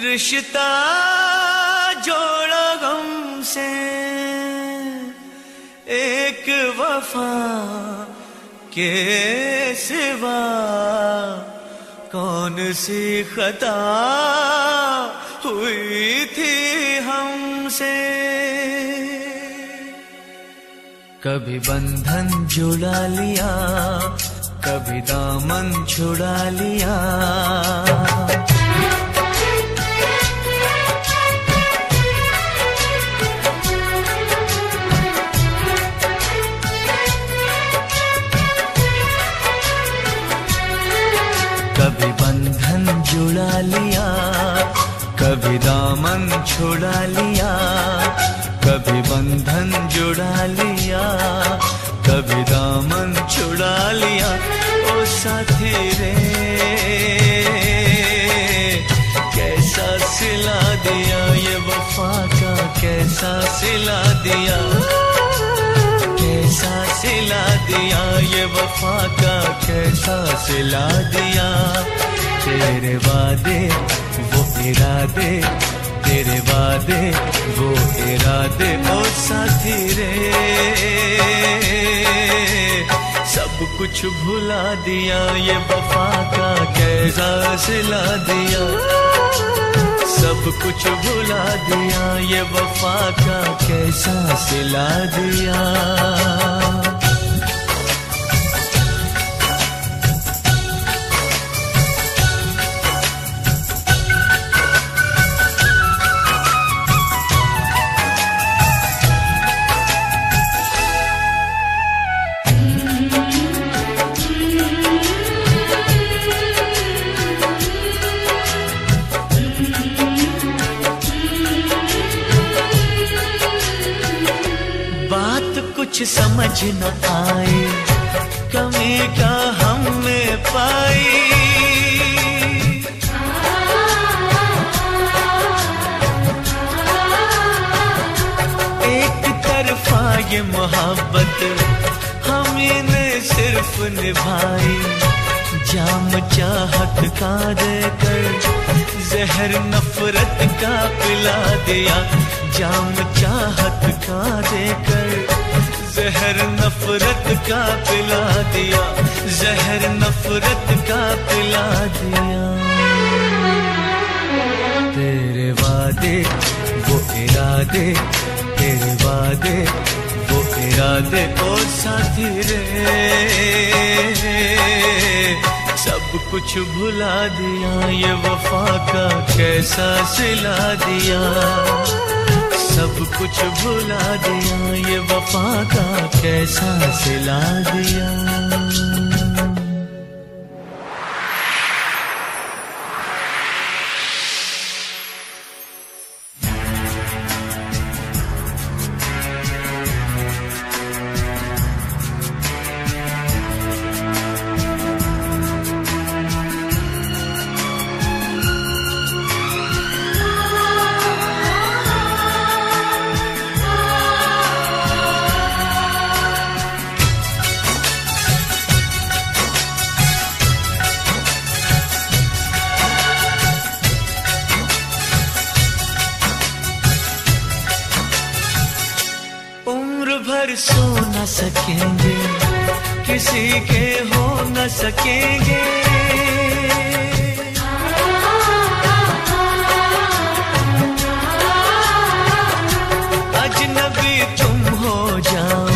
रिश्ता जोड़ा गम से, एक वफा के सिवा कौन सी खता हुई थी हमसे। कभी बंधन जुड़ा लिया, कभी दामन छुड़ा लिया। कभी बंधन जुड़ा लिया, कभी दामन छुड़ा लिया। कभी बंधन जुड़ा लिया, कभी दामन छुड़ा लिया। ओ साथी रे कैसा सिला दिया, ये वफा का कैसा सिला दिया। कैसा सिला दिया, ये वफा का कैसा सिला दिया। तेरे वादे वो इरादे, तेरे वादे वो इरादे। ओ साथी रे सब कुछ भुला दिया, ये वफा का कैसा सिला दिया। सब कुछ भुला दिया, ये वफा का कैसा सिला दिया। कुछ समझ न आए, कमी क्या हमने पाई। एक तरफा ये मोहब्बत हमें ने सिर्फ निभाई। जाम चाहत का देकर जहर नफरत का पिला दिया। जाम चाहत का देकर जहर नफरत का पिला दिया। जहर नफरत का पिला दिया। तेरे वादे वो इरादे, तेरे वादे वो इरादे। ओ साथी रे सब कुछ भुला दिया, ये वफा का कैसा सिला दिया। सब कुछ भुला दिया, ये वफा का कैसा सिला दिया। भर सो न सकेंगे, किसी के हो न सकेंगे। अजनबी तुम हो जाओ,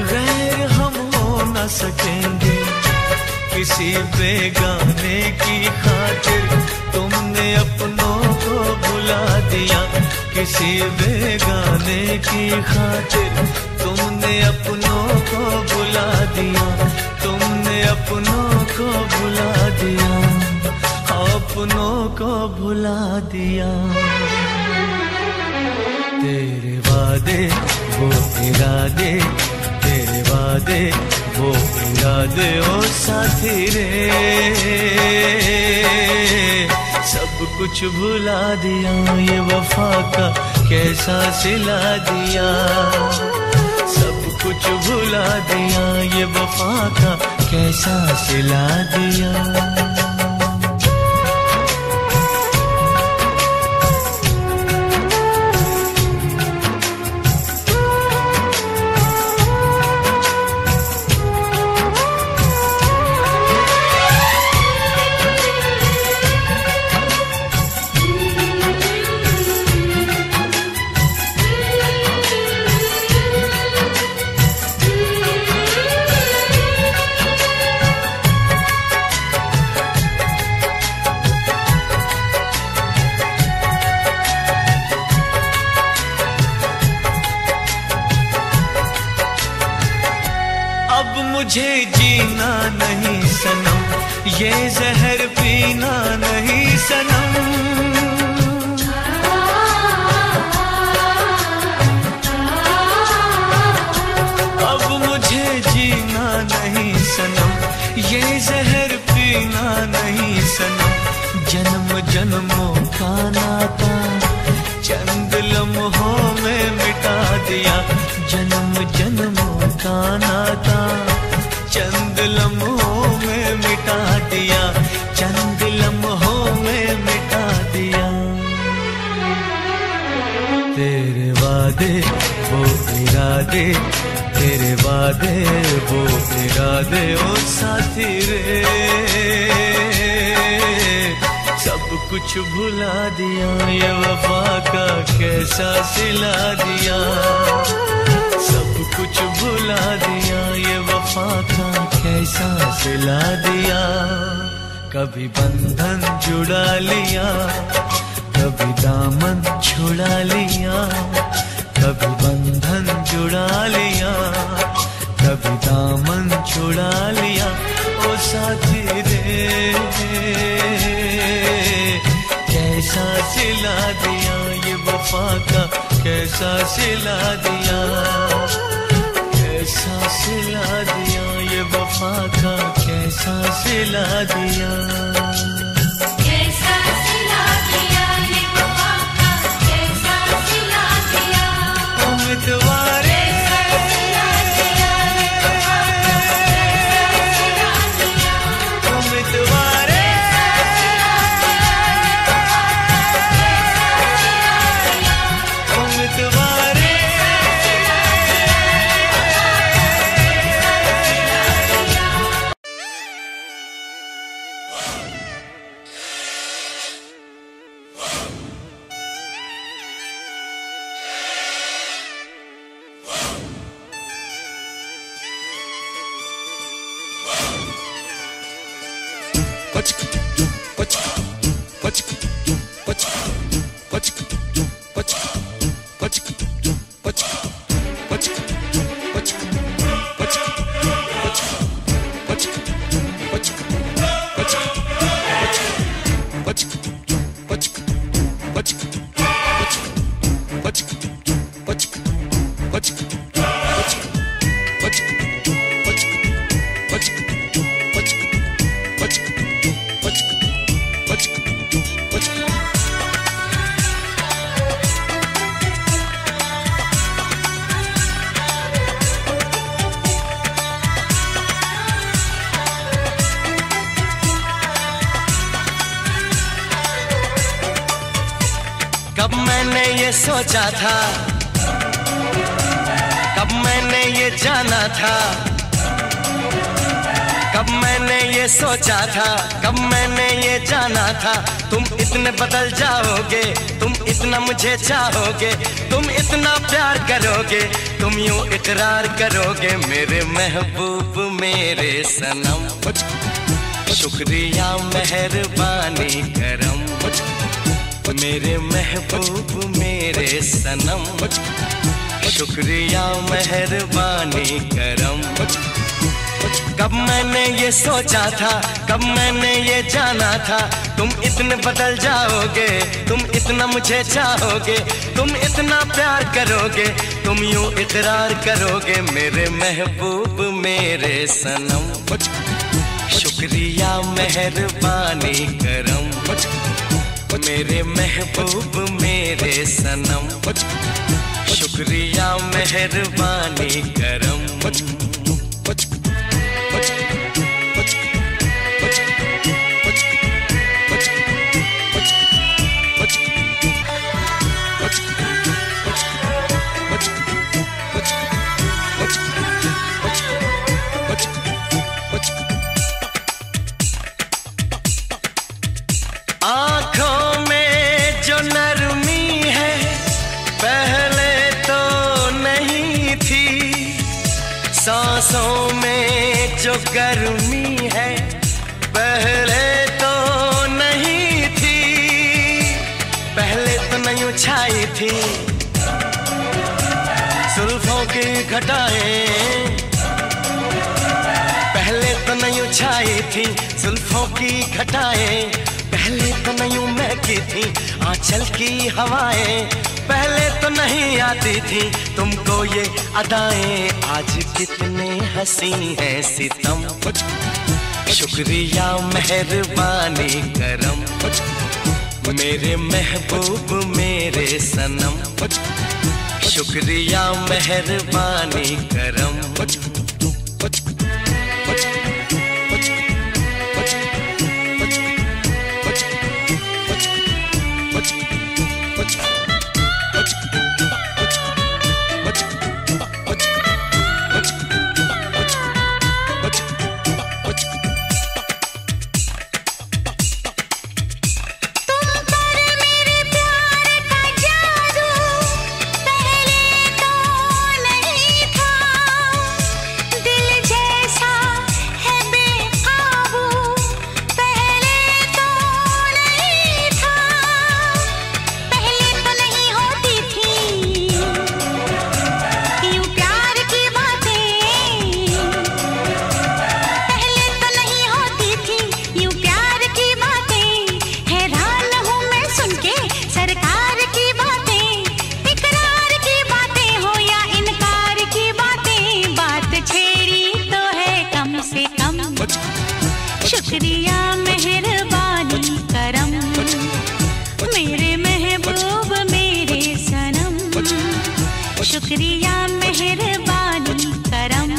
गैर हम हो न सकेंगे। किसी बेगाने की खातिर तुमने अपनों को भुला दिया। किसी बेगाने की खातिर तुमने अपनों को भुला दिया। तुमने अपनों को भुला दिया। अपनों को भुला दिया। तेरे वादे वो इरादे, तेरे वादे वो इरादे। ओ साथी रे सब कुछ भुला दिया, ये वफा का कैसा सिला दिया। सब कुछ भुला दिया, ये वफा का कैसा सिला दिया। मुझे जीना नहीं सनम, ये जहर पीना नहीं सनम। अब मुझे जीना नहीं सनम, ये जहर पीना नहीं सनम। जन्म जन्मों का नाता चंद लम्हों में मिटा दिया, जन्म जन्मों का नाता चंद लम्हों में मिटा दिया, चंद लम्हों में मिटा दिया। तेरे वादे वो इरादे, तेरे वादे वो इरादे, ओ साथी रे सब कुछ भुला दिया, ये वफा का कैसा सिला दिया। सब कुछ भुला दिया, ये वफा का कैसा सिला दिया। कभी बंधन जुड़ा लिया, कभी दामन छुड़ा लिया, कभी बंधन जुड़ा लिया, कभी दामन छुड़ा लिया। ओ साथी रे कैसा सिला दिया, ये वफा का कैसा सिला दिया, कैसा सिला दिया, ये वफा का कैसा सिला दिया। उम्मीदवारे उम्मीदवारे उम्मीदवारे कब मैंने ये सोचा था, कब मैंने ये जाना था, कब मैंने ये सोचा था, कब मैंने ये जाना था। तुम इतने बदल जाओगे, तुम इतना मुझे चाहोगे, तुम इतना प्यार करोगे, तुम यूं इकरार करोगे। मेरे महबूब मेरे सनम, शुक्रिया मेहरबानी करम। मेरे महबूब मेरे सनम, शुक्रिया मेहरबानी करम। कब मैंने ये सोचा था, कब मैंने ये जाना था। तुम इतने बदल जाओगे, तुम इतना मुझे चाहोगे, तुम इतना प्यार करोगे, तुम यूं इकरार करोगे। मेरे महबूब मेरे सनम, शुक्रिया मेहरबानी करम। मेरे महबूब मेरे सनम, शुक्रिया मेहरबानी करम। आँखों में जो नरमी है पहले तो नहीं थी, सांसों में जो गर्मी है पहले तो नहीं थी, पहले तो नहीं छाई थी जुल्फों की घटाएं, नहीं छाई थी जुल्फों की घटाएं, पहले तो नहीं महकी थी आंचल की हवाएं, पहले तो नहीं आती थी तुमको ये अदाएं, आज कितने हंसी हैं सितम, शुक्रिया मेहरबानी करम, मेरे महबूब मेरे सनम, शुक्रिया मेहरबानी करम। शुक्रिया मेहरबानी करम, मेरे महबूब मेरे सनम, शुक्रिया मेहरबानी करम।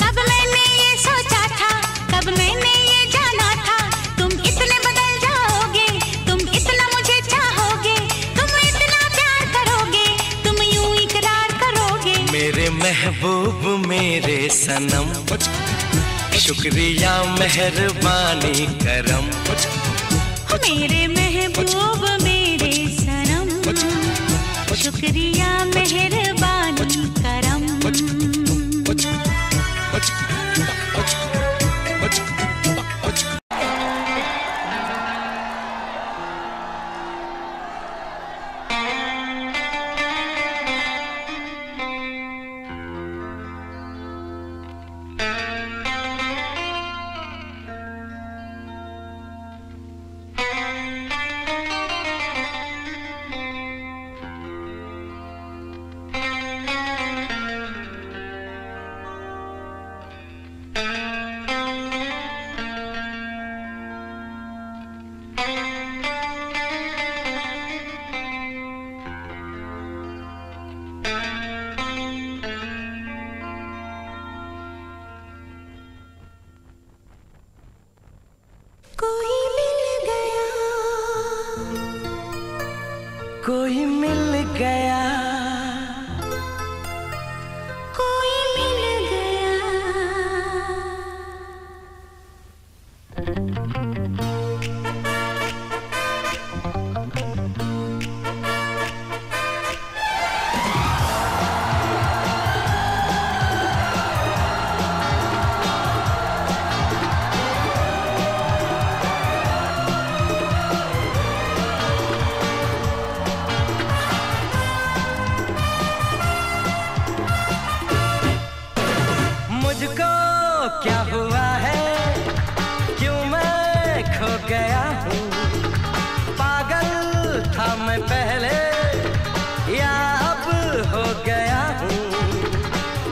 कब मैंने ये सोचा था, कब मैंने ये जाना था, तुम इतने बदल जाओगे, तुम इतना मुझे चाहोगे, तुम इतना प्यार करोगे, तुम यूं इकरार करोगे। मेरे महबूब मेरे सनम, शुक्रिया मेहरबानी करम, मेरे महबूब मेरे सनम, शुक्रिया मेहरबानी करम। कोई मिल गया, कोई मिल गया, मुझको क्या हुआ है, क्यों मैं खो गया हूँ, पागल था मैं पहले या अब हो गया हूँ।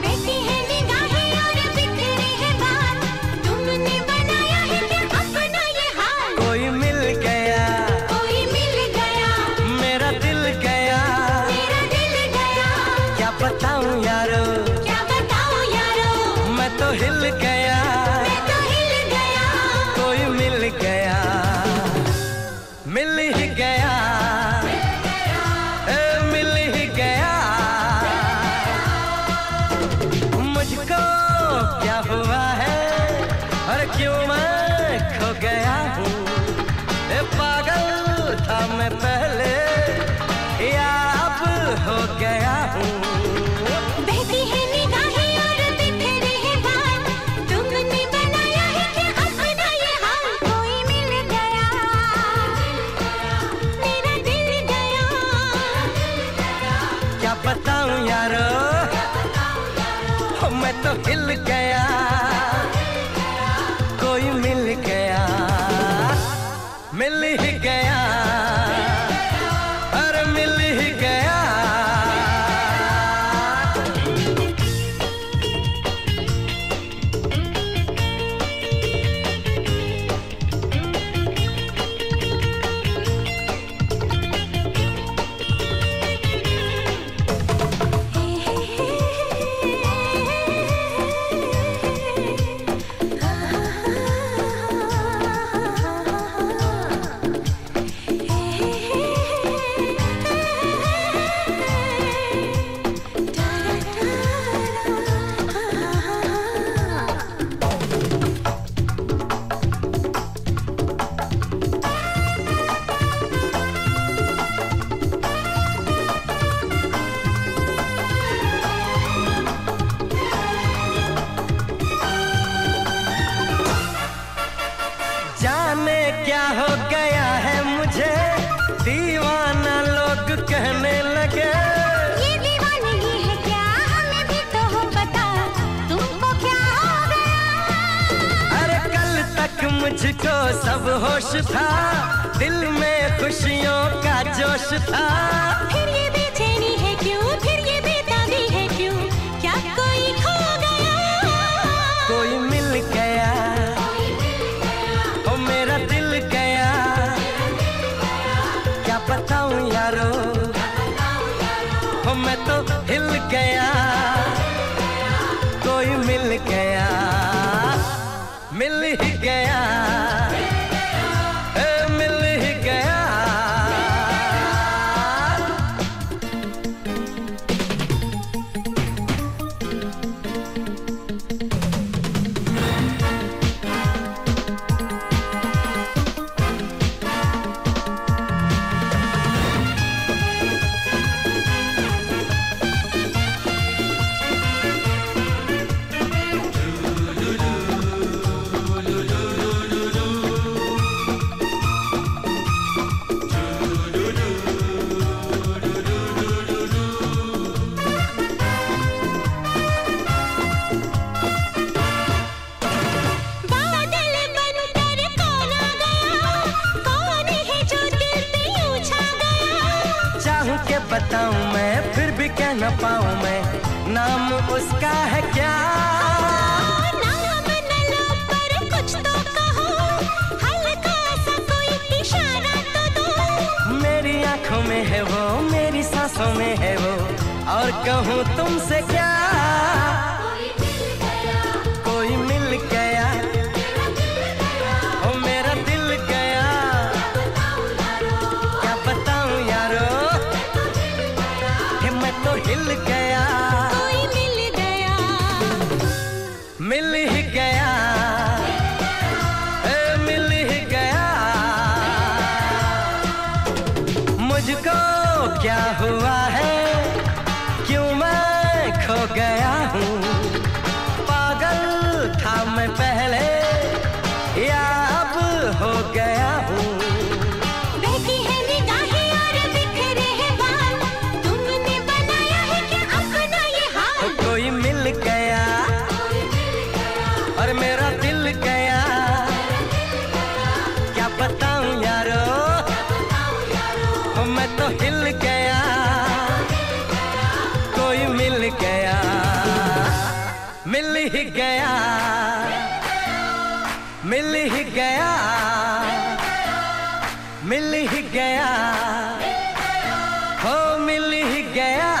बैठी है निगाहें और बिखरे हैं बाल, तुमने बनाया है क्या अपना ये हाल। कोई मिल गया, कोई मिल गया, मेरा दिल गया, मेरा दिल गया, क्या बताऊँ यारो, क्या बताऊँ यारो, मैं तो हिल गया, मैं तो हिल गया। कोई मिल गया, मिल ही गया, मिल ही गया, मुझको क्या हुआ है और क्यों मैं खो गया हूँ, पागल था मैं पहले या अब हो गया हूँ। बहती है निगाहें और बिखरे हैं बाल, तुमने बनाया है क्या अपना ये हाल। कोई मिल गया, मेरा दिल गया, क्या बताऊँ यारो, मैं तो हिल गया, ही गया, अरे मिल ही गया। जाने क्या हो गया है मुझे, दीवाना लोग कहने लगे। ये दीवानगी है क्या, हमें भी तो हो पता, तुमको क्या हो गया। अरे कल तक मुझको सब होश था, दिल में खुशियों का जोश था। फिर ये बेचैनी है क्यों, फिर ये बेताबी है क्यों, क्या कोई खो गया। कोई मिल गया, ओ मेरा दिल गया, क्या बताऊं यारो, ओ मैं तो हिल गया। कोई मिल गया, मिल ही गया, ए मिल ही गया। बादल बनकर कौन आ गया, कौन है जो दिल पे यूं छा गया। चाहूं के बताऊं मैं, फिर भी कह न पाऊं मैं, नाम उसका है क्या। नाम न लो पर कुछ तो कहो, हल्का सा कोई इशारा तो दो। मेरी आंखों में है वो, मेरी सांसों में है वो, और कहूं तुमसे क्या। कोई मिल गया, ओ मेरा दिल गया, क्या बताऊं यारो, कि मैं तो हिल गया। कोई मिल गया, मिल ही गया, ए मिल ही गया। मुझको क्या हुआ है, क्यों मैं खो गया हूँ। पागल था मैं पहले, या अब हो गया हूँ। बहती है निगाहें और बिखरे हैं बाल, तुमने बनाया है क्या अपना ये हाल। कोई मिल गया, और मेरा दिल गया, क्या बताऊं यारो, ओ मैं तो हिल गया। कोई मिल गया, मिल ही गया, मिल ही गया, मिल ही गया, हो मिल ही गया।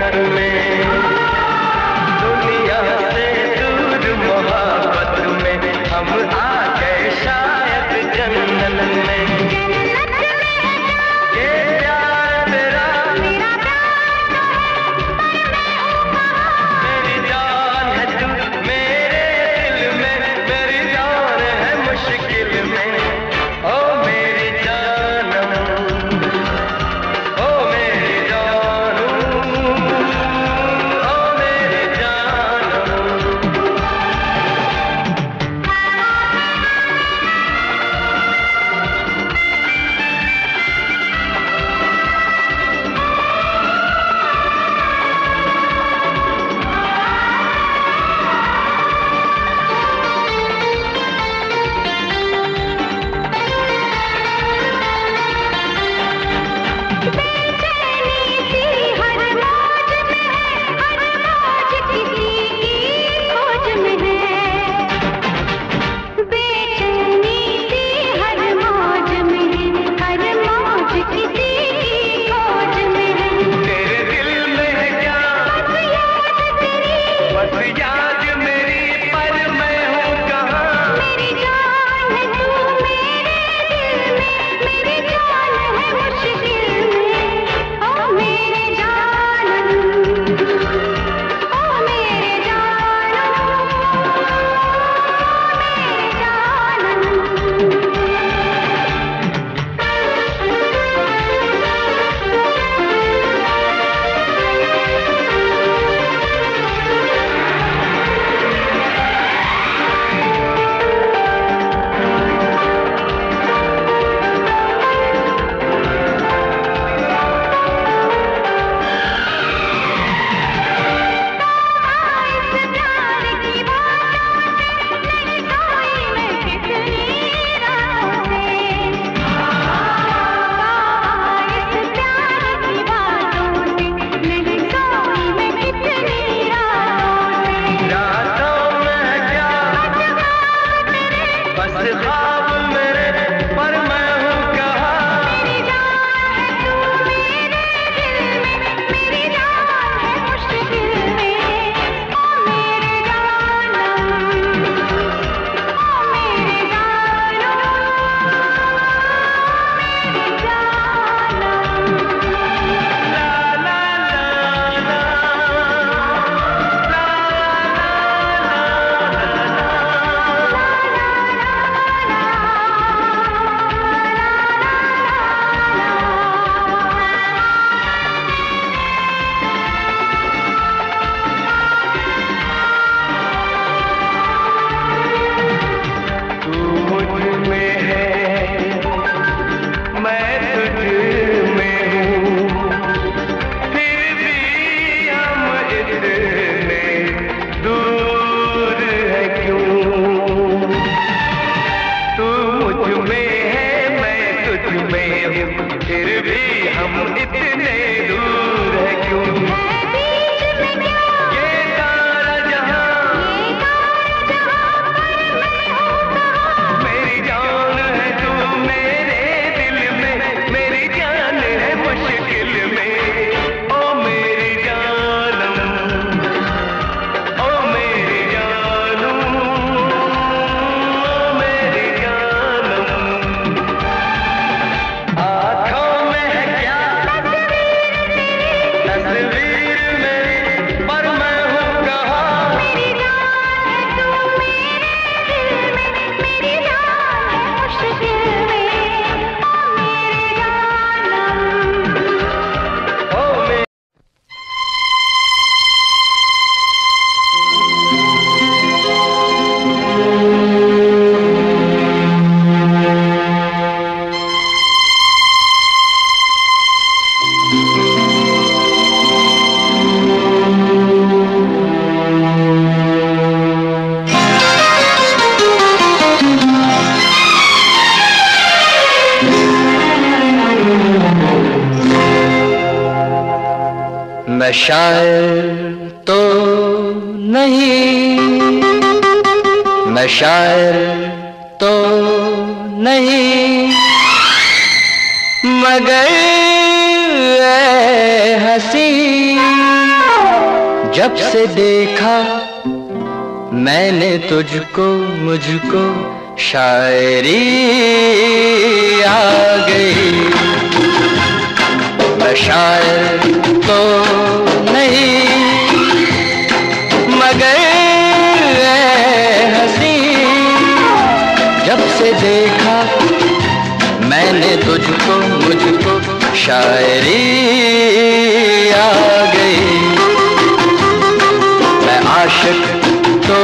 धड़कन में, दुनिया से दूर मोहब्बत में हम आ गए शायद जन्नत में। ये प्यार मेरा, मेरी जान है तू मेरे दिल में, मेरी जान है मुश्किल में। ओ मेरी जानम, ओ मेरी जानू, ओ मेरी जानम। मैं शायर तो नहीं, मैं शायर तो नहीं, मगर ऐ हंसी जब से देखा मैंने तुझको मुझको शायरी आ गई। मैं शायर तो नहीं मगर हंसी, जब से देखा मैंने तुझको मुझको शायरी आ गई। मैं आशिक तो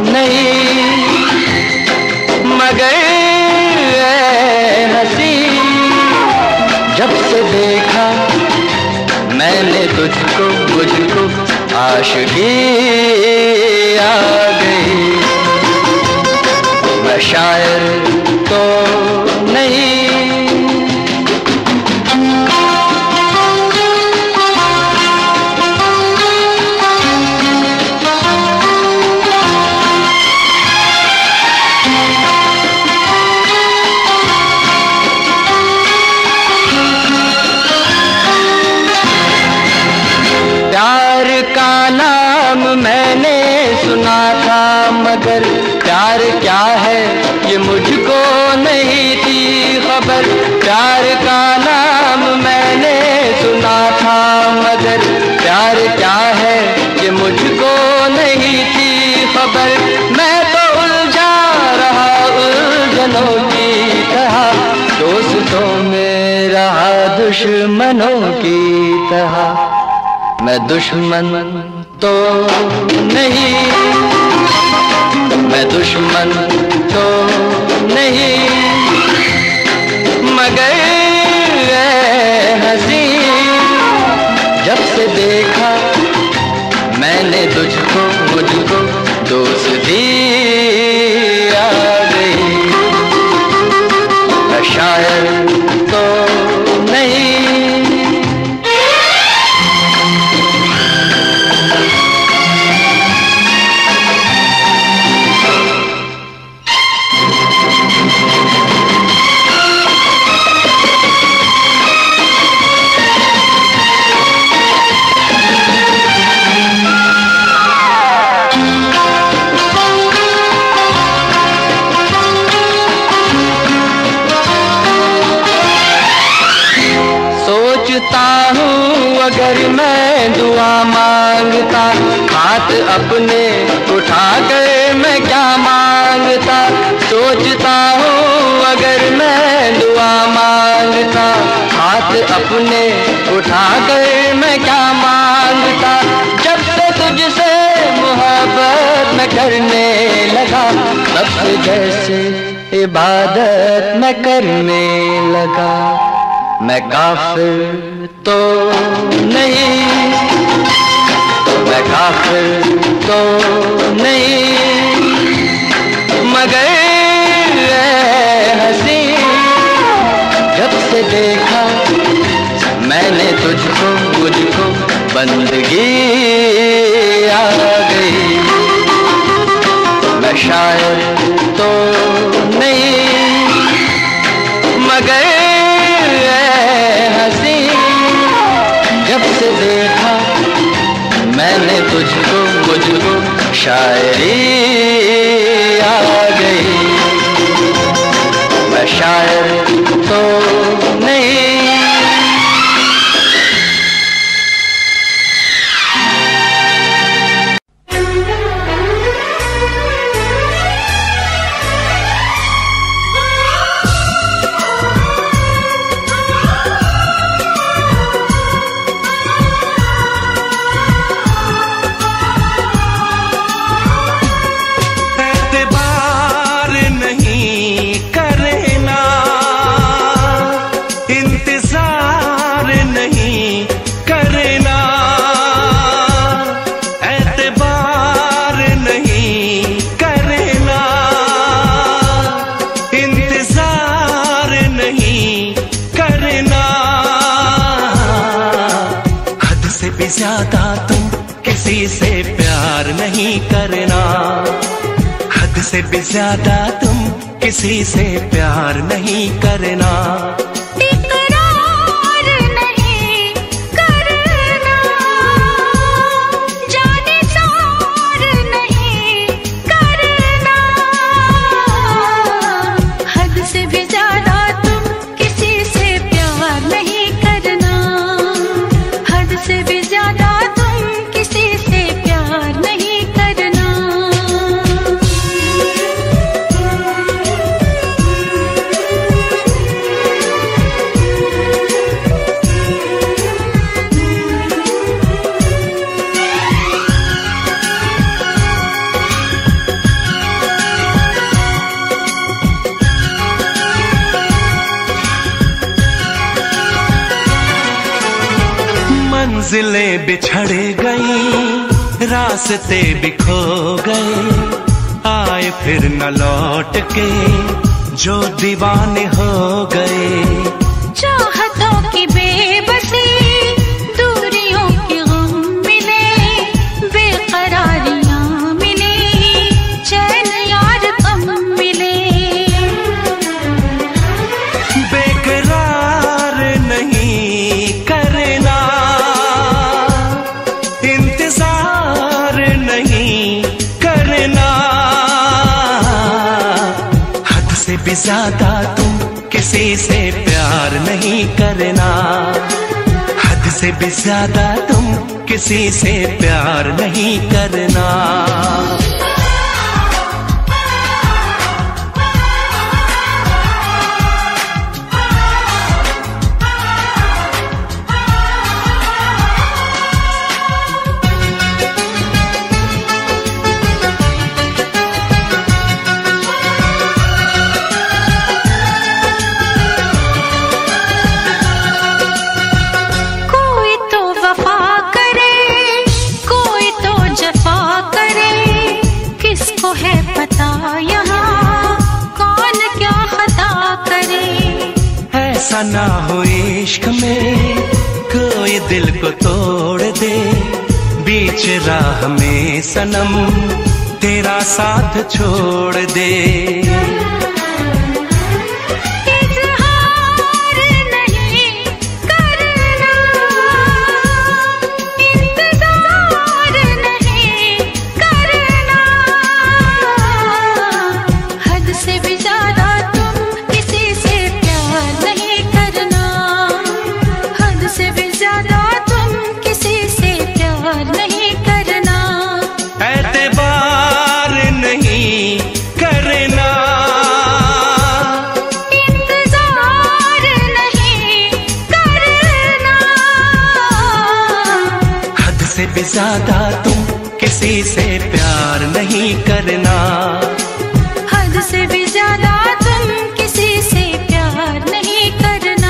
नहीं मगर हंसी, जब से देखा मैंने तुझको मुझको आशिकी आ गई। मैं शायर तो नहीं। प्यार का नाम मैंने सुना था मगर प्यार क्या है ये मुझको नहीं थी खबर। प्यार का नाम मैंने सुना था मगर प्यार क्या है ये मुझको नहीं थी खबर। मैं तो उलझा रहा उलझनों की तरह, दोस्तों में रहा दुश्मनों की तरह। मैं दुश्मन तो नहीं, मैं दुश्मन तो नहीं मगर हंसी, जब से देखा मैंने तुझको मुझको दोस्ती आ गई। मैं शायर तो नहीं। सोचता हूँ अगर मैं दुआ मांगता, हाथ अपने उठा कर मैं क्या मांगता। सोचता हूँ अगर मैं दुआ मांगता, हाथ अपने उठा कर मैं क्या मांगता। जब से तुझसे मोहब्बत मैं करने लगा, तब से जैसे इबादत मैं करने लगा। मैं काफिर तो नहीं, मैं काफिर तो नहीं मगर हंसी, जब से देखा मैंने तुझको मुझको बंदगी आ गई। मैं शायर तो नहीं मगर हंसी, जब से देखा मैंने तुझको मुझको शायरी आ गई। मैं शायर तो नहीं। ज्यादा तुम किसी से प्यार नहीं करना, हद से भी ज्यादा तुम किसी से प्यार नहीं करना। इकरार नहीं करना, मंजिलें बिछड़ गई, रास्ते बिखो गए, आए फिर न लौट के जो दीवाने हो गए। चाहतों की बेबसी, दूरियों के गम मिले, बेकरारियां मिली, चैन यार कम मिले। बेकरार नहीं करना, इंतजार नहीं करना, हद से भी ज्यादा तुम किसी से प्यार नहीं करना, हद से भी ज्यादा तुम किसी से प्यार नहीं करना। ऐसा ना हो इश्क में कोई दिल को तोड़ दे, बीच राह में सनम तेरा साथ छोड़ दे। ज्यादा तुम किसी से प्यार नहीं करना, हद से भी ज्यादा तुम किसी से प्यार नहीं करना।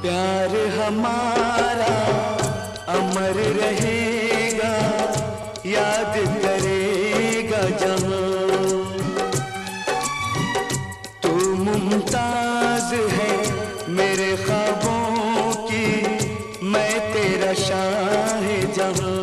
प्यार हमारा अमर रहेगा, याद करेगा जहां। तू मुमताज है मेरे ख्वाबों की, मैं तेरा शाहजहां।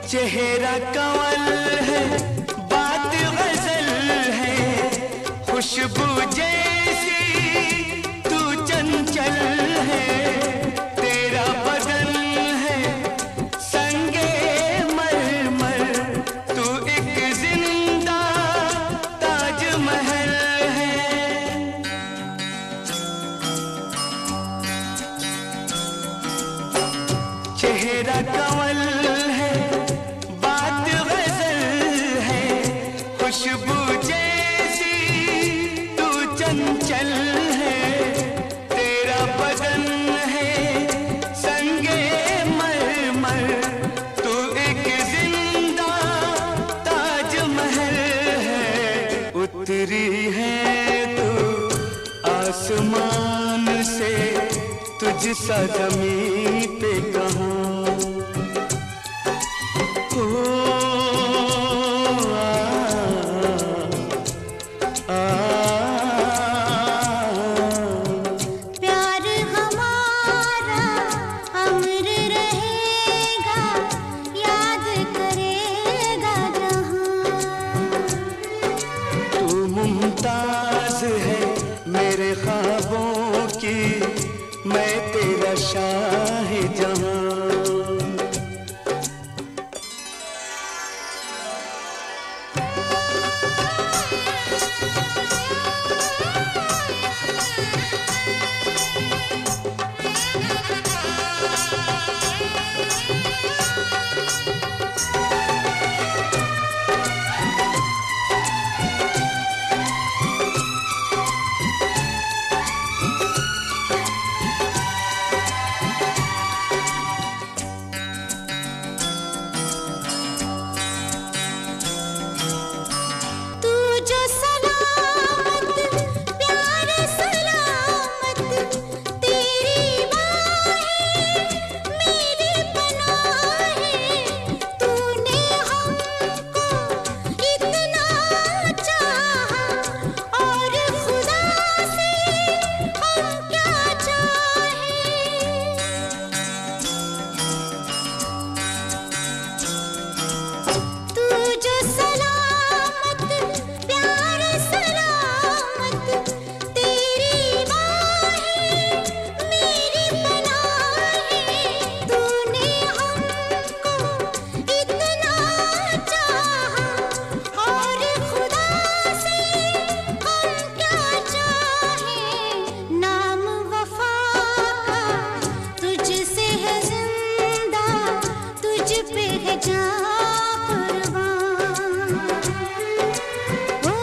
चेहरा कंवल है, बात गजल है, खुशबू जैसी तू चंचल है। तेरा बदन है संगे मरमर, तू एक जिंदा ताजमहल है। तेरा कमल है, बात गजल है, खुशबू जैसी तू चंचल है, तेरा बदन है संगे मरमर, तू एक जिंदा ताजमहल है। उतरी है तू आसमान से, तुझसा ज़मीं पे कहाँ। प्यार हमारा अमर रहेगा, याद करेगा जहां। तू मुमताज है मेरे ख्वाबों की, मैं तेरा शाहिजहां। तू जो सलामत प्यार सलामत, तेरी बाहें मेरी पनाहें। तूने हमको इतना चाहा, और खुदा से हम क्या चाहें। तू जो सलामत प्यार सलामत, तेरी बाहें मेरी पनाहें। तूने हमको इतना चाहा, और खुदा से हम क्या चाहें। नाम वफा का तुझसे है जिंदा, तुझ पे है जान कुर्बान। ओ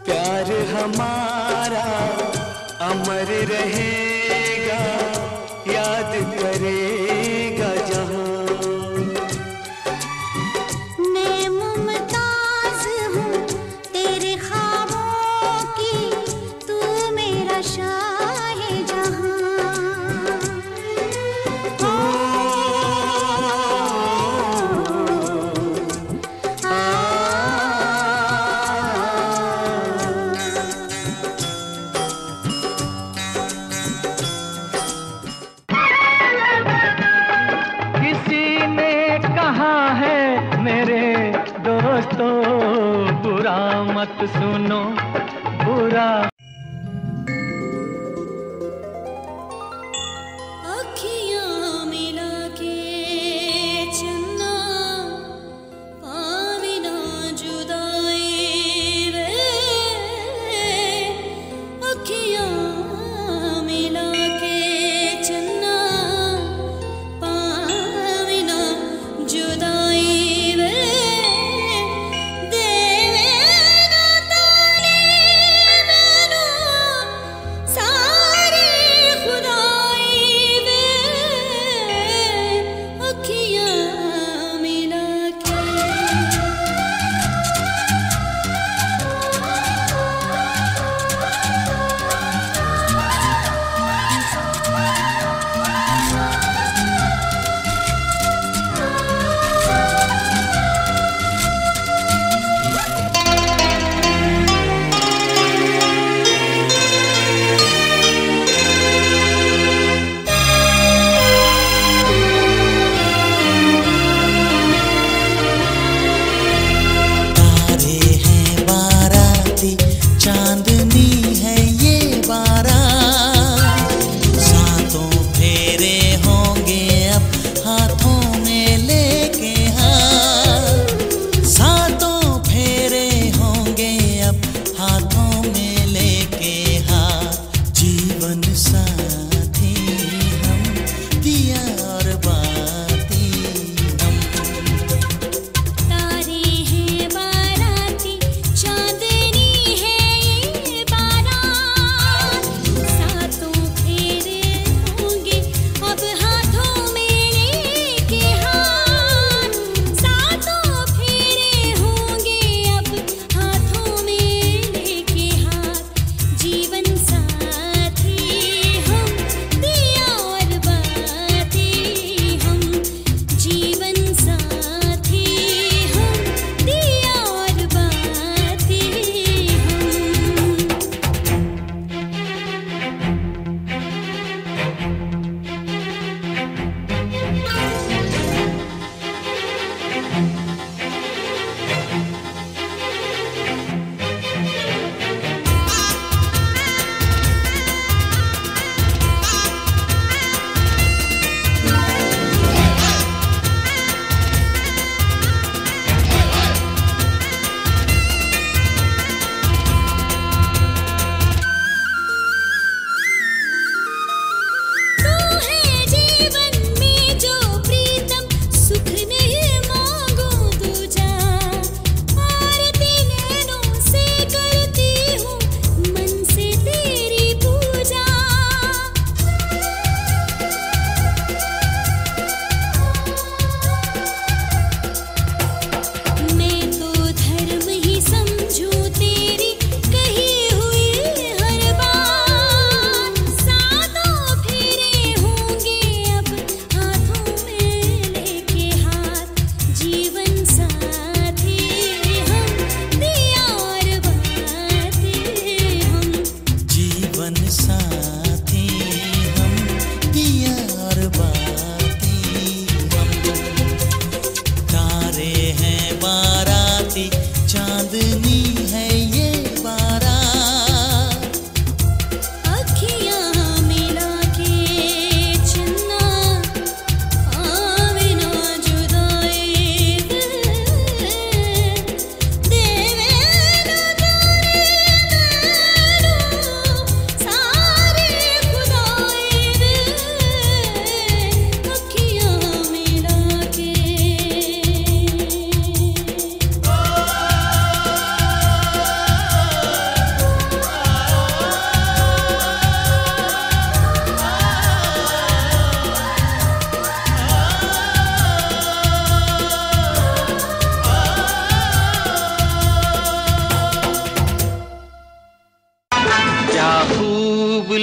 प्यार हमारा अमर रहेगा, याद करेगा जहां। मैं मुमताज हूँ तेरे ख्वाबों की, तू मेरा शाहिजहां। किसी ने कहा है मेरे दोस्तों, बुरा मत सुनो, बुरा। अखियाँ मिला के चन्ना, पावे ना जुदाई वे। अखियाँ मिला के चन्ना, पावे ना जुदाई वे। देवे ना ताने मैनू सारी खुदाई वे। अखियाँ मिला के हाथों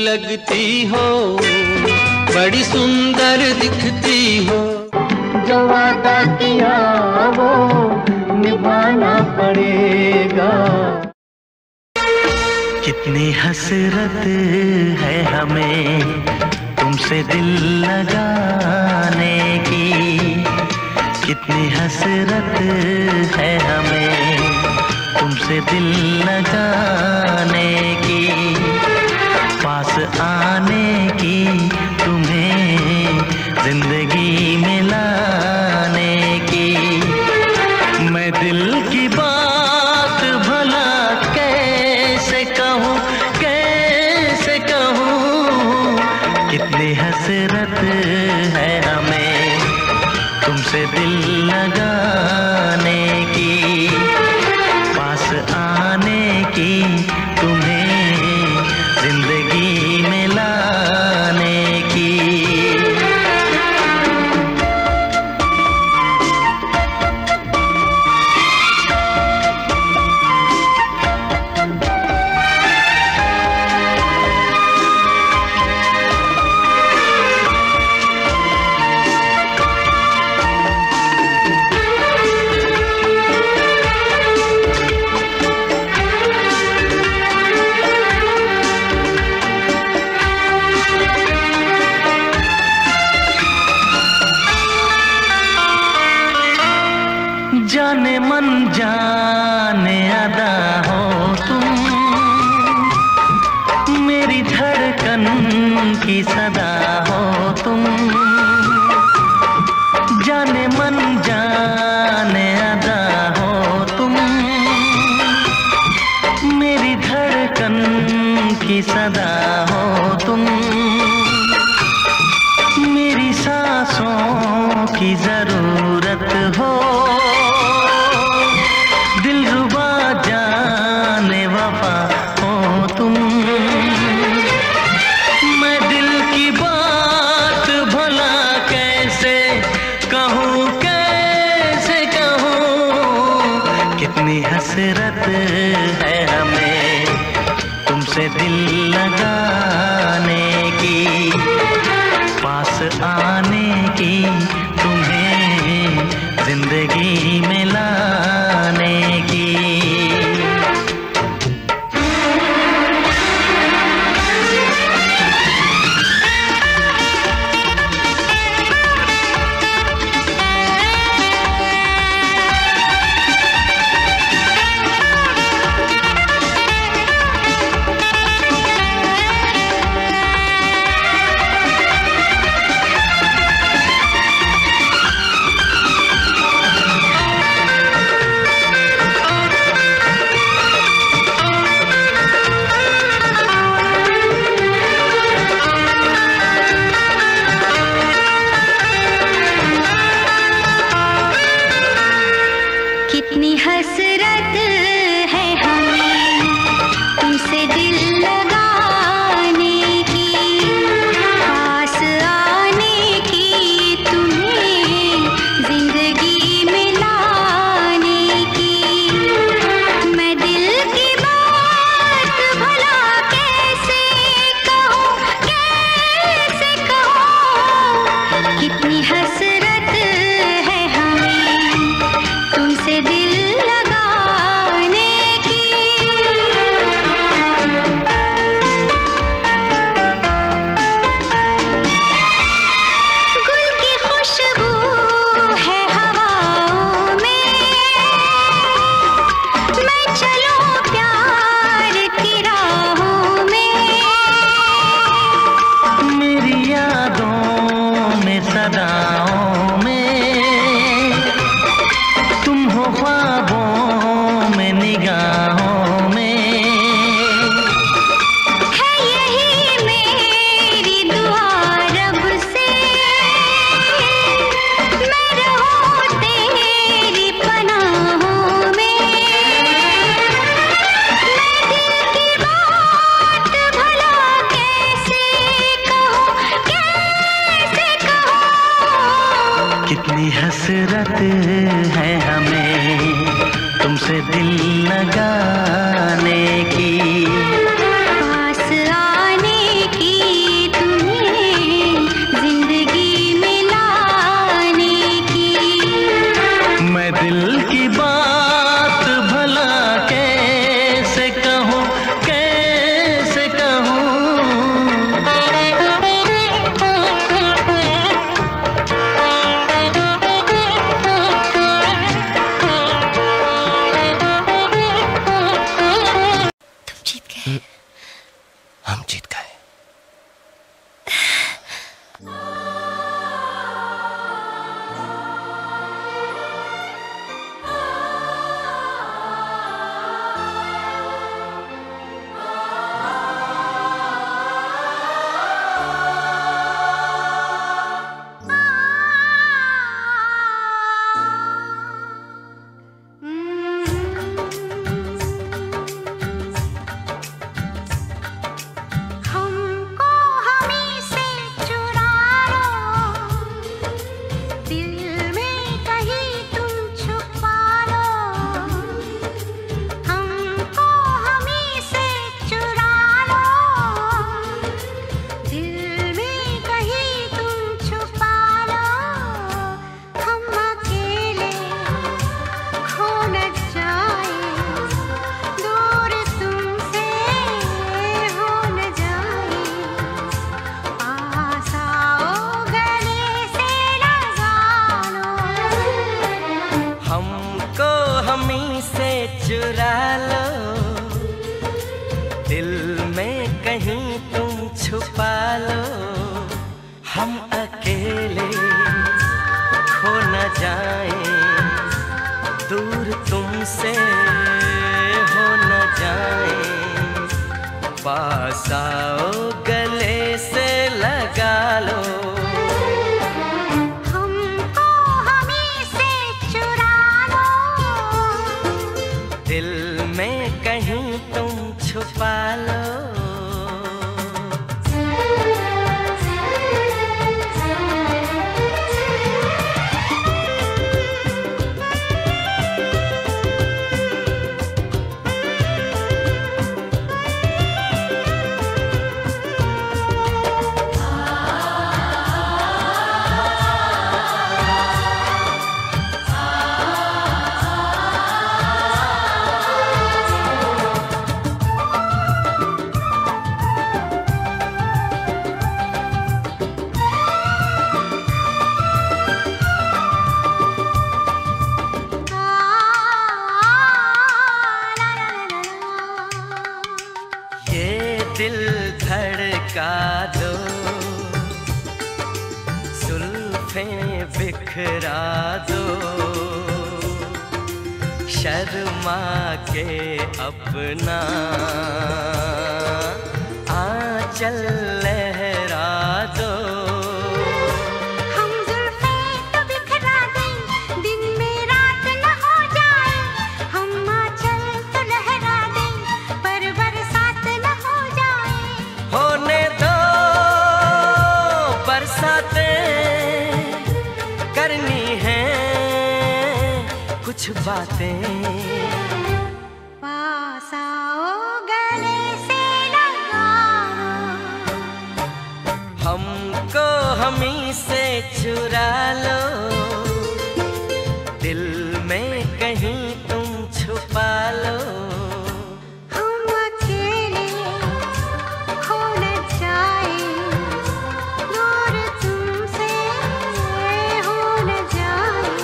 लगती हो, बड़ी सुंदर दिखती हो। जो वादा किया वो निभाना पड़ेगा। कितनी हसरत है हमें तुमसे दिल लगाने की, कितनी हसरत है हमें तुमसे दिल लगाने की, पास आने की, तुम्हें जिंदगी में लाने की। मैं दिल की बात भला कैसे कहूँ, कैसे कहूँ, कितनी हसरत है हमें तुमसे दिल लगाने की, पास आने की, तुम्हें जिंदगी में लाने की। जाने मन जाने अदा हो तुम, मेरी धड़कन की सदा हो तुम। जाने मन जाने अदा हो तुम, मेरी धड़कन की सदा हो तुम। मेरी सांसों की जरूरत हो, दिलरुबा जाने वफा हो तुम। मैं दिल की बात भला कैसे कहूँ, कैसे कहूँ, कितनी हसरत है हमें तुमसे दिल लगाने की, पास आने की, तुम्हें जिंदगी में लाने की। कितनी हसरत है हमें तुमसे दिल लगाने की, पास आने की, तुम्हें जिंदगी में लाने की। मैं दिल की बात भला कैसे कहूँ, कैसे कहूँ, कितनी हसरत है हमें तुमसे दिल लगाने की। गुल की खुशबू है हवाओं में, मैं चलूं प्यार की राहों में। मेरी यादों में सदाओं में, तुम हो ख्वाबों में निगाहों में। है यही मेरी दुआ रब से, मैं रहूं तेरी पनाहों में। मैं दिल की बात भला कैसे कहूँ, कैसे कहूँ, कितनी हसरत है हमें तुमसे दिल लगाने की, पास आने की, दिल की बात भला कैसे कहूँ, कैसे कहूँ। तुम जीत गए। हम जीत गए। हमको हमी से चुरा लो, दिल में कहीं तुम छुपा लो। हमको हमी से चुरा लो, दिल में कहीं तुम छुपा लो। हम अकेले खो न जाए, दूर तुमसे हो न जाए। पास आओ गले से लगा लो। हमको हमी से चुरा लो, दिल में कहीं तुम छुपा लो। हम अकेले खो न जाए, दूर तुमसे हो न जाए। पास आओ गले से लगा लो। हमको हमी से चुरा लो, दिल में कहीं तुम छुपा लो। ये दिल धड़का दो, जुल्फें बिखरा दो। शर्मा के अपना आंचल लहरा दो। हम जुल्फें तो बिखरा दें, दिन में रात न हो जाए। हम आंचल तो लहरा दें, पर बरसात न हो जाए। होने दो बरसातें, करनी है कुछ बातें। पास आओ गले से लगा लो। हमको हमी से चुरा लो, दिल में कहीं तुम छुपा लो। हम अकेले खो न जाए, दूर तुमसे हो न जाए।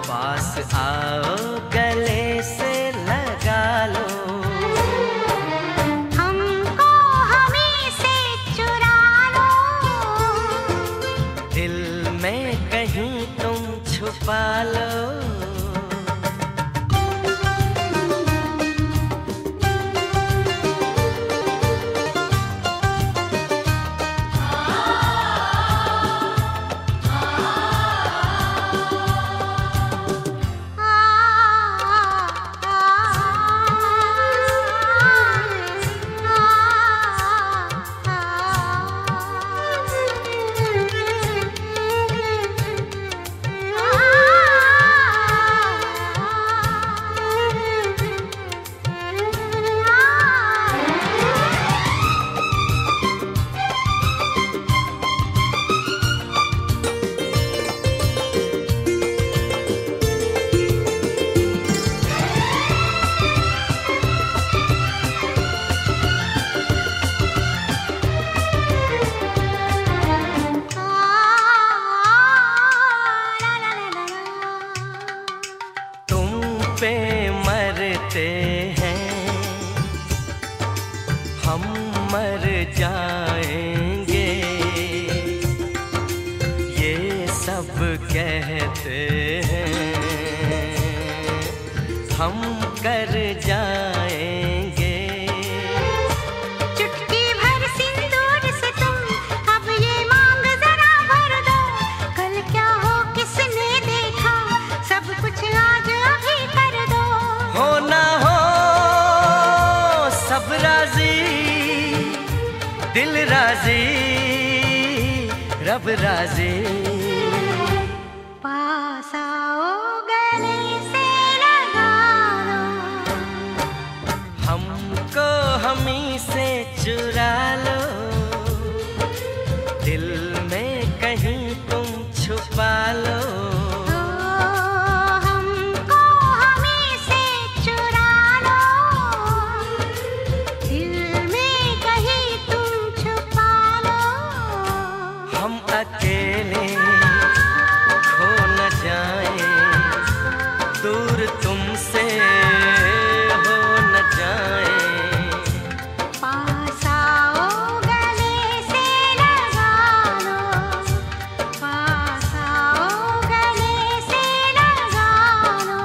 पास आओ गले से लगा लो। हमको हमी से चुरा लो, दिल में कहीं तुम छुपा लो। आ पे मरते हैं, हम मर जाएंगे, ये सब कहते हैं, हम कर जाएंगे। चुटकी भर सिंदूर से तुम अब ये मांग जरा भर दो, कल क्या हो किसने देखा, सब कुछ आज अभी कर दो। हो ना हो सब राजी, दिल राजी, रब राजी। पास आओ गले से लगा लो, हमको हमी से चुरा लो, दिल में कहीं तुम छुपा लो। हमको हमें से चुरा लो, दिल में कहीं तुम छुपा लो। हम अकेले खो न जाएं, दूर तुमसे हो न जाएं। पास आओ गले से लगा लो, पास आओ गले से लगा लो।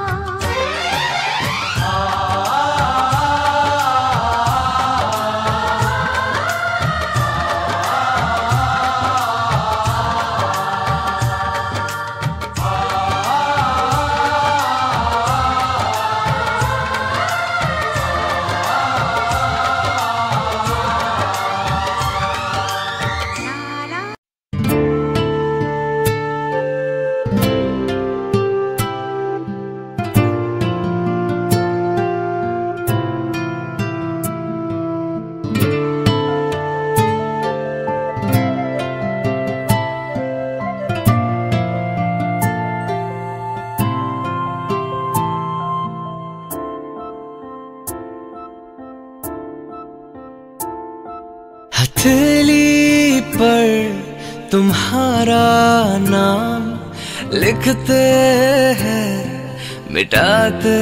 हथेली पर तुम्हारा नाम लिखते हैं, मिटाते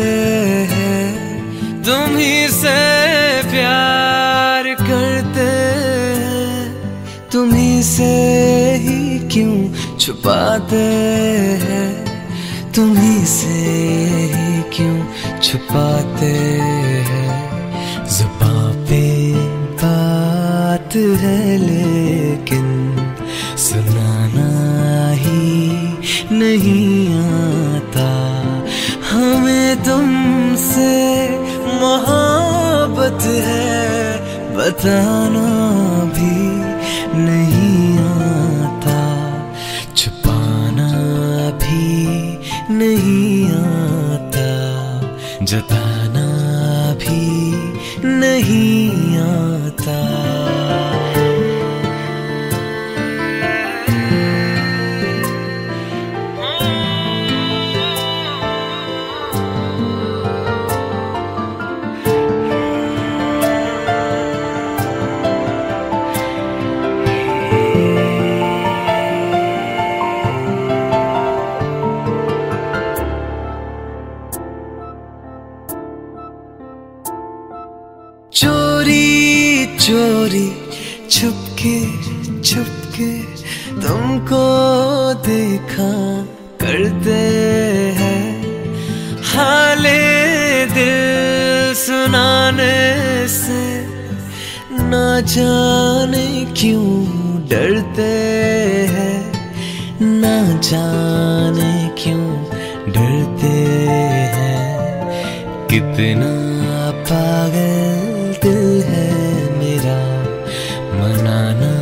हैं, तुम ही से प्यार करते हैं, तुम ही से ही क्यों छुपाते हैं, तुम ही से ही क्यों छुपाते हैं। ज़ुबां पे बात है लेकिन सुनाना ही नहीं आता, हमें तुमसे मोहब्बत है बताना भी नहीं आता, छुपाना भी नहीं आता, जताना भी नहीं आता। चोरी चोरी छुपके छुपके तुमको देखा करते हैं, हाले दिल सुनाने से ना जाने क्यों डरते हैं, ना जाने क्यों डरते हैं। कितना पागल दिल है मेरा, मनाना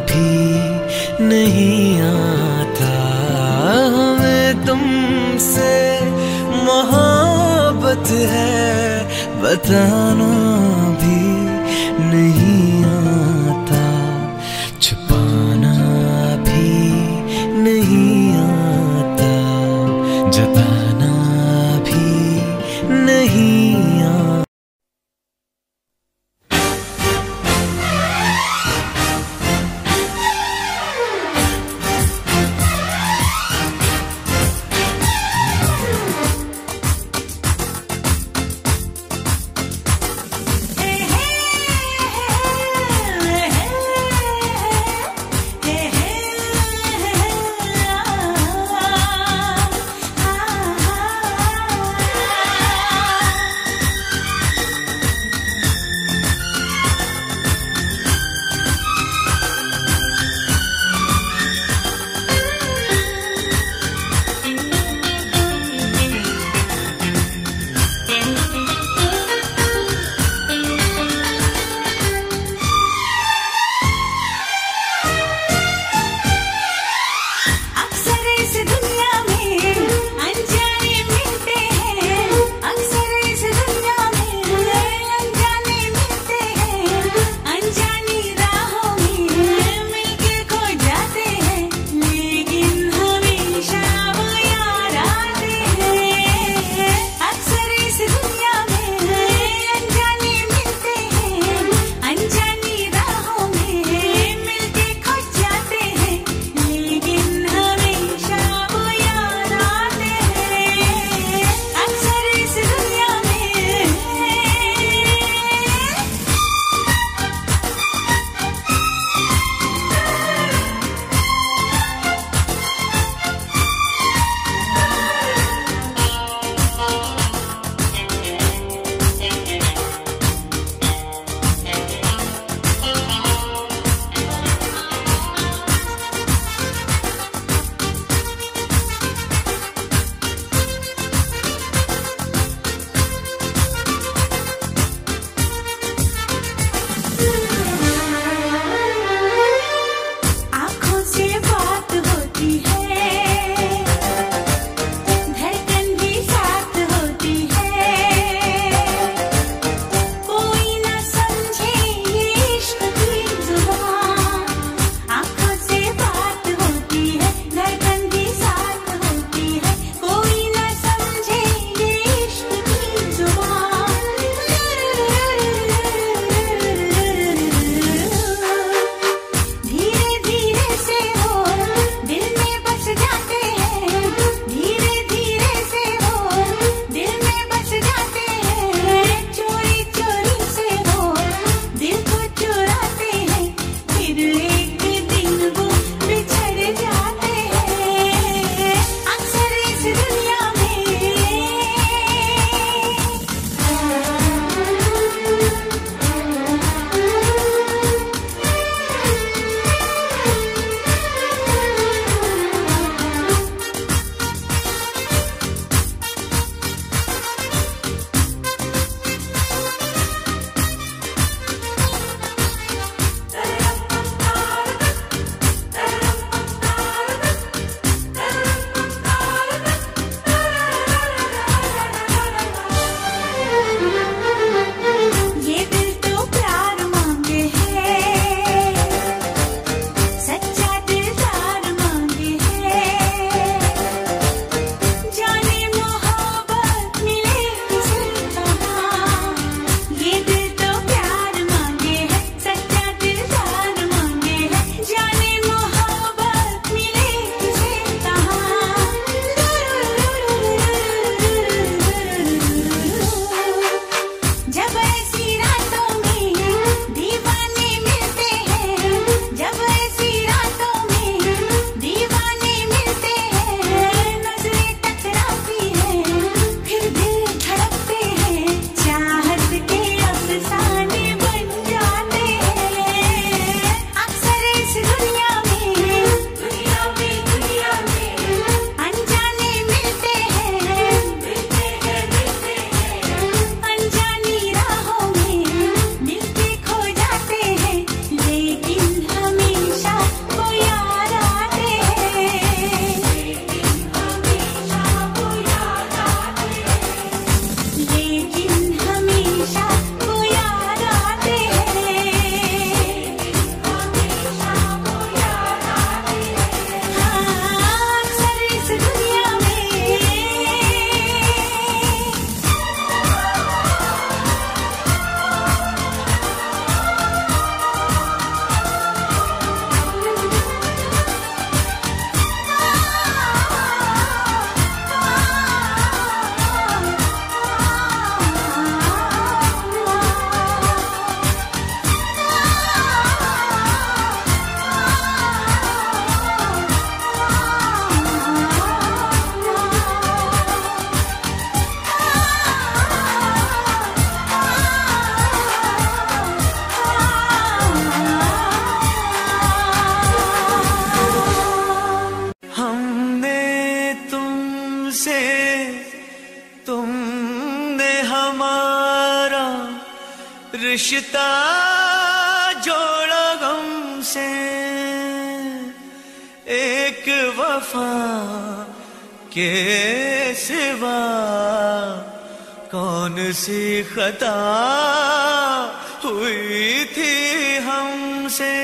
भी नहीं आता, हमें तुमसे मोहब्बत है बताना भी नहीं आता, छुपाना भी नहीं आता, जताना भी नहीं आता। हमारा रिश्ता जोड़ा गम से, एक वफा के सिवा कौन सी खता हुई थी हमसे।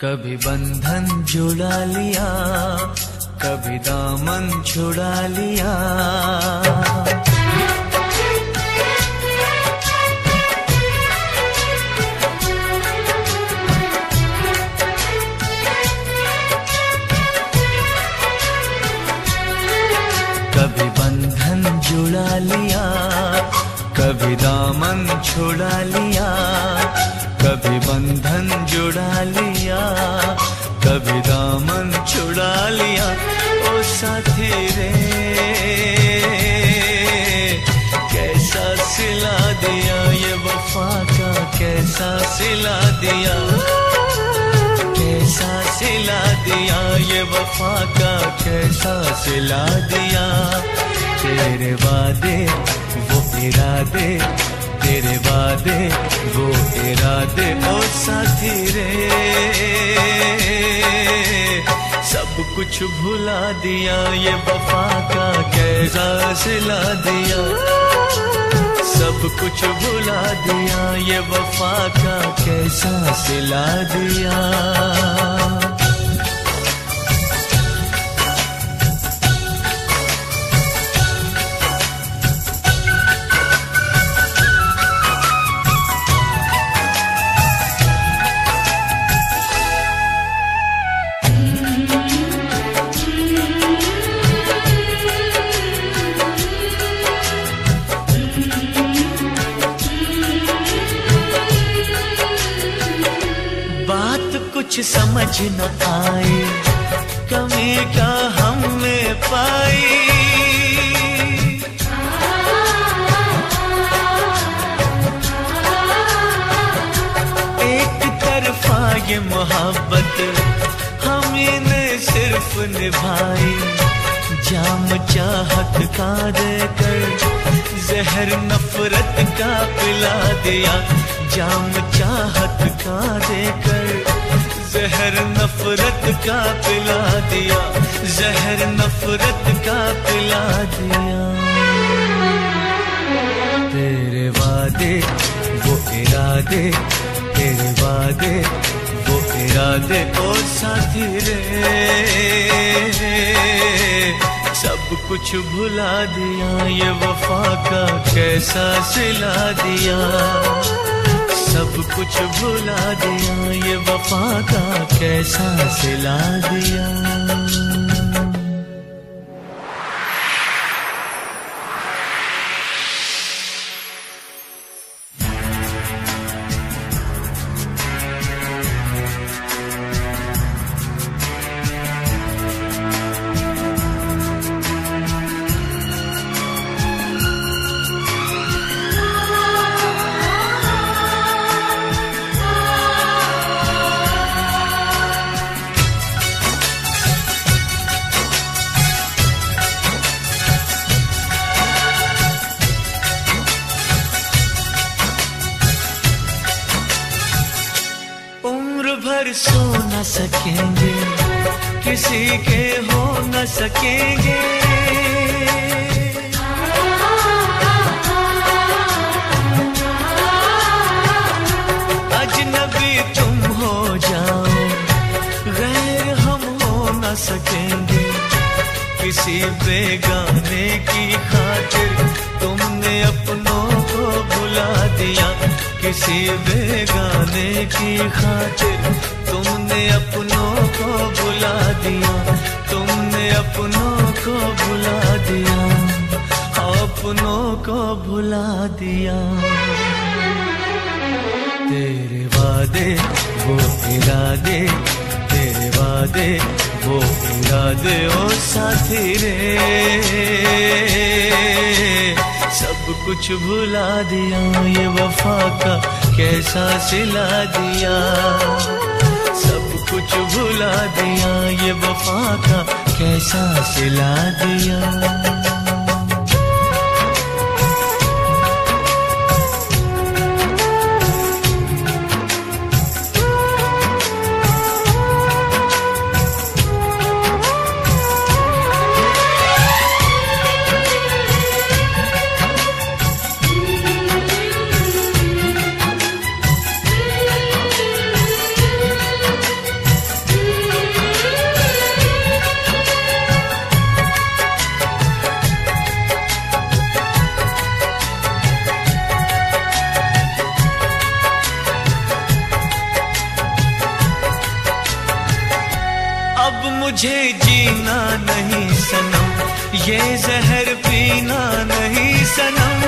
कभी बंधन जुड़ा लिया, कभी दामन छुड़ा लिया। कभी बंधन जुड़ा लिया, कभी दामन छुड़ा लिया। कभी बंधन जुड़ा लिया, कभी दामन छुड़ा लिया। ओ साथी रे कैसा सिला दिया, ये वफा का कैसा सिला दिया। कैसा सिला दिया, ये वफा का कैसा सिला दिया। तेरे वादे वो इरादे, तेरे वादे वो इरादे। ओ साथी रे सब कुछ भुला दिया, ये वफा का कैसा सिला दिया। सब कुछ भुला दिया, ये वफा का कैसा सिला दिया। कुछ समझ न आए, कमी क्या हमने पाई। एक तरफा ये मोहब्बत हमें ने सिर्फ निभाई। जाम चाहत का देकर जहर नफरत का पिला दिया। जाम चाहत का देकर जहर नफरत का पिला दिया। जहर नफरत का पिला दिया। तेरे वादे वो इरादे, तेरे वादे वो इरादे। ओ साथी रे सब कुछ भुला दिया, ये वफा का कैसा सिला दिया। सब कुछ भुला दिया, ये वफा का कैसा सिला दिया। भर सो न सकेंगे, किसी के हो न सकेंगे। अजनबी तुम हो जाओ, गैर हम हो न सकेंगे। किसी बेगाने की खातिर तुमने अपनों को भुला दिया। किसी बेगाने की खातिर तुमने अपनों को भुला दिया। तुमने अपनों को भुला दिया। अपनों को भुला दिया। तेरे वादे वो इरादे, तेरे वादे वो इरादे। ओ साथी रे सब कुछ भुला दिया, ये वफा का कैसा सिला दिया। सब कुछ भुला दिया, ये वफा का कैसा सिला दिया। ये जहर पीना नहीं सनम,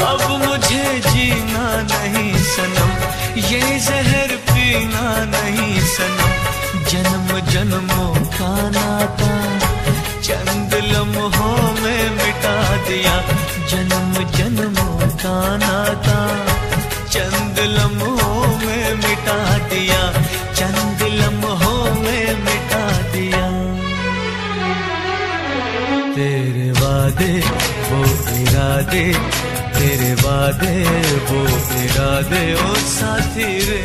अब मुझे जीना नहीं सनम, ये जहर पीना नहीं सनम। जन्म जन्मों का नाता चंद लम्हों में मिटा दिया, जन्म जन्मों का नाता चंद लम्हों में मिटा दिया, चंद लम्हों में मिटा दिया। तेरे वादे वो इरादे, तेरे वादे वो इरादे ओ साथी रे,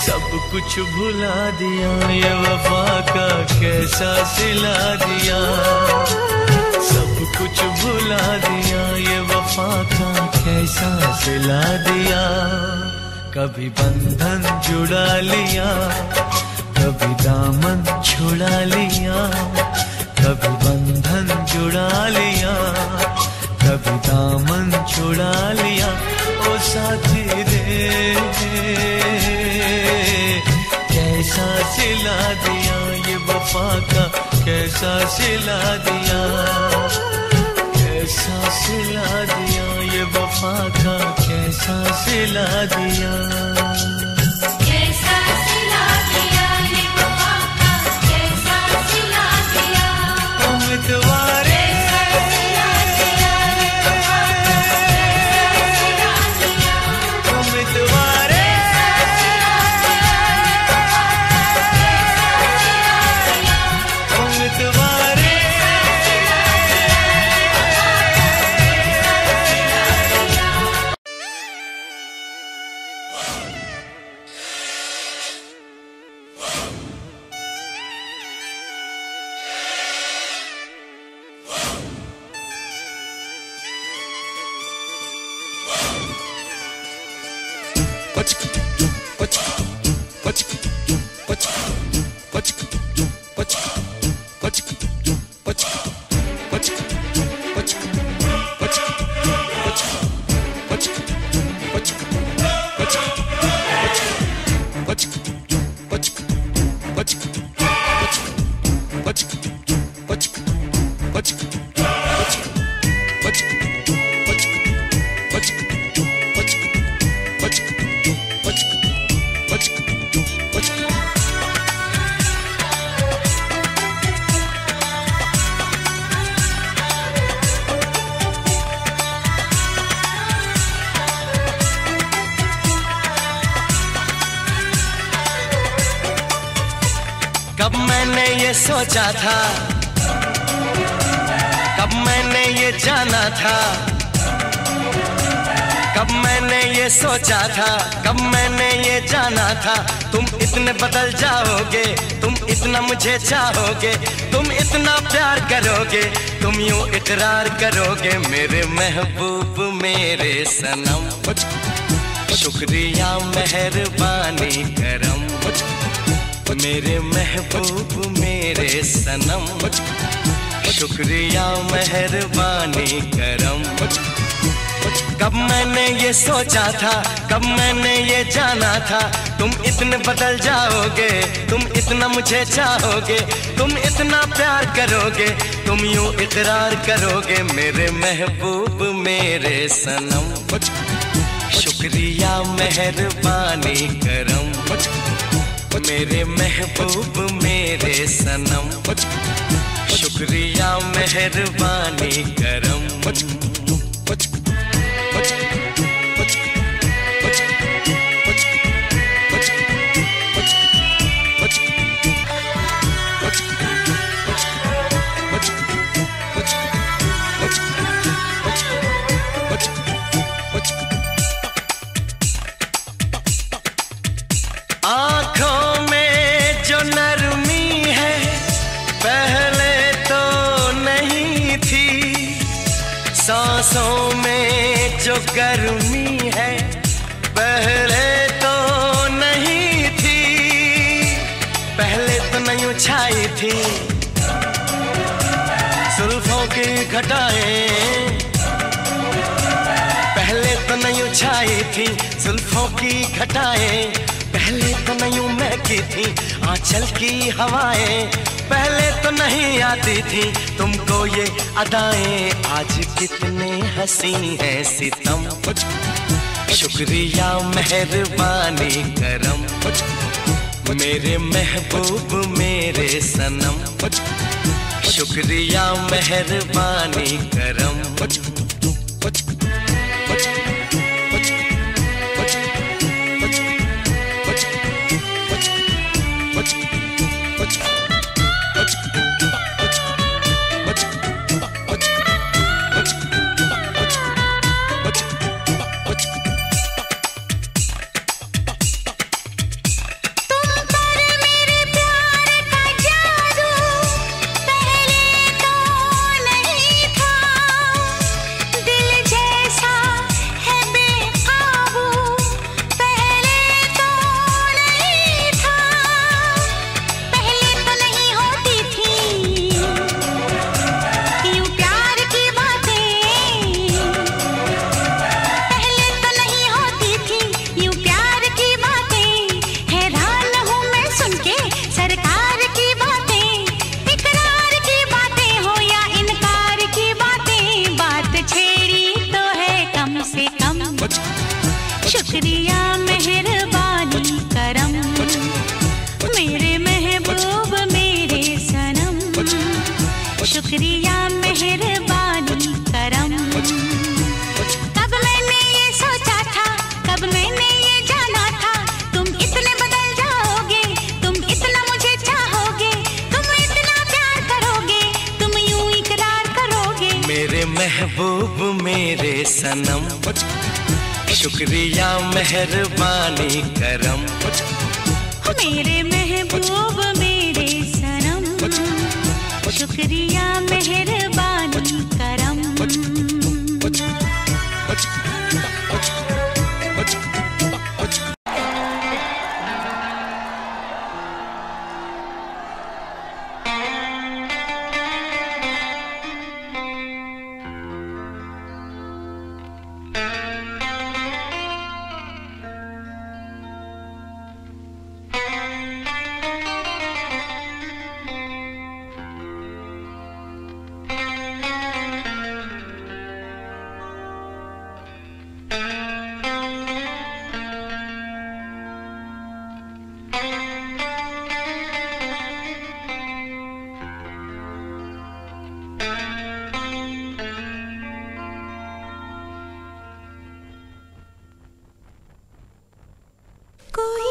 सब कुछ भुला दिया, ये वफा का कैसा सिला दिया, सब कुछ भुला दिया, ये वफा का कैसा सिला दिया। कभी बंधन जुड़ा लिया, कभी दामन छुड़ा लिया, कभी बंधन जुड़ा लिया, कभी दामन छुड़ा लिया ओ साथी रे, कैसा सिला दिया, ये वफा का कैसा सिला दिया, कैसा सिला दिया, ये वफा का कैसा सिला दिया, कैसा सिला दिया, ये वफा का कैसा सिला दिया, उम्मीदवारे उम्मीदवारे उम्मीदवारे। कब मैंने ये सोचा था, कब मैंने ये जाना था, कब मैंने ये सोचा था, कब मैंने ये जाना था, तुम इतने बदल जाओगे, तुम इतना मुझे चाहोगे, तुम इतना प्यार करोगे, तुम यूं इकरार करोगे मेरे महबूब मेरे सनम। शुक्रिया मेहरबानी करम मेरे महबूब मेरे सनम, शुक्रिया मेहरबानी करम। कब मैंने ये सोचा था, कब मैंने ये जाना था, तुम इतने बदल जाओगे, तुम इतना मुझे चाहोगे, तुम इतना प्यार करोगे, तुम यूं इकरार करोगे मेरे महबूब मेरे सनम। शुक्रिया मेहरबानी करम मेरे महबूब मेरे सनम, शुक्रिया मेहरबानी करम। आँखों में जो नरमी है पहले तो नहीं थी, सांसों में जो गर्मी है पहले तो नहीं थी, पहले तो नहीं छाई थी जुल्फों की घटाएं, पहले तो नहीं छाई थी जुल्फों की घटाएं, पहले तो नहीं महकी थी आंचल की हवाएं, पहले तो नहीं आती थी तुमको ये अदाएं, आज कितने हंसी है सितम, शुक्रिया मेहरबानी करम, मेरे महबूब मेरे सनम, शुक्रिया मेहरबानी करम। शुक्रिया मेहरबानी करम, मेरे महबूब मेरे सनम, शुक्रिया मेहरबानी करम। कब मैंने ये सोचा था, कब मैंने ये जाना था, तुम इतने बदल जाओगे, तुम इतना मुझे चाहोगे, तुम इतना प्यार करोगे, तुम यूं इकरार करोगे। मेरे महबूब मेरे सनम, शुक्रिया मेहरबानी करम, मेरे महबूब मेरे सनम, शुक्रिया मेहरबानी करम। कोई